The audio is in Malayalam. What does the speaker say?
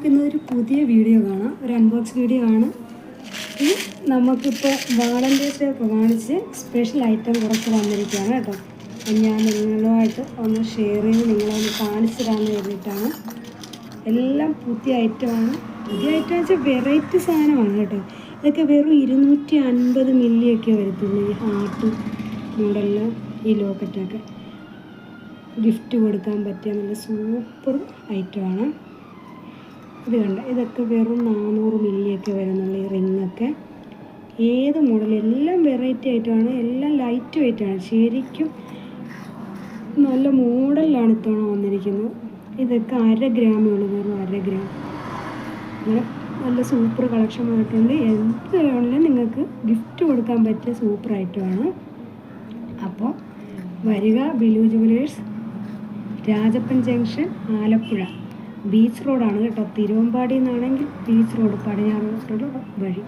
നമുക്കിന്നൊരു പുതിയ വീഡിയോ കാണാം. ഒരു അൺബോക്സ് വീഡിയോ ആണ്. ഇത് നമുക്കിപ്പോൾ വാളന്റൈൻസ് ഡേ പ്രമാണിച്ച് സ്പെഷ്യൽ ഐറ്റം കുറച്ച് വന്നിരിക്കുകയാണ് കേട്ടോ. ഞാൻ നിങ്ങളുമായിട്ട് ഒന്ന് ഷെയർ ചെയ്ത് നിങ്ങളൊന്ന് കാണിച്ചു തരാമെന്ന് കരുതിയിട്ടാണ്. എല്ലാം പുതിയ ഐറ്റമാണ്. പുതിയ ഐറ്റം വെച്ചാൽ വെറൈറ്റി സാധനമാണ് കേട്ടോ. ഇതൊക്കെ വെറും 250 മില്ലിയൊക്കെ വരത്തുള്ളൂ. ഈ ഹാർട്ട് മോഡലിൽ ഈ ലോക്കറ്റൊക്കെ ഗിഫ്റ്റ് കൊടുക്കാൻ പറ്റിയ നല്ല സൂപ്പർ ഐറ്റമാണ്. ഇത് കണ്ട, ഇതൊക്കെ വെറും 400 മില്ലിയൊക്കെ വരുന്നുള്ളൂ. ഈ റിങ്ങൊക്കെ ഏത് മോഡൽ, എല്ലാം വെറൈറ്റി ആയിട്ടാണ്, എല്ലാം ലൈറ്റ് വെയിറ്റാണ്. ശരിക്കും നല്ല മോഡലിലാണ് ഇത്തവണ വന്നിരിക്കുന്നത്. ഇതൊക്കെ 1/2 ഗ്രാമേ ഉള്ളൂ, വെറും 1/2 ഗ്രാം. അങ്ങനെ നല്ല സൂപ്പർ കളക്ഷൻ വന്നിട്ടുണ്ട്. എന്ത് വേണമെങ്കിലും നിങ്ങൾക്ക് ഗിഫ്റ്റ് കൊടുക്കാൻ പറ്റിയ സൂപ്പർ ഐറ്റമാണ്. അപ്പോൾ വരിക, ബിലു jewellers, Rajappan junction, Alappuzha. Beach റോഡാണ് കേട്ടോ. തിരുവമ്പാടി നിന്നാണെങ്കിൽ ബീച്ച് റോഡ്, പടിഞ്ഞാറ് റോഡ് വഴി.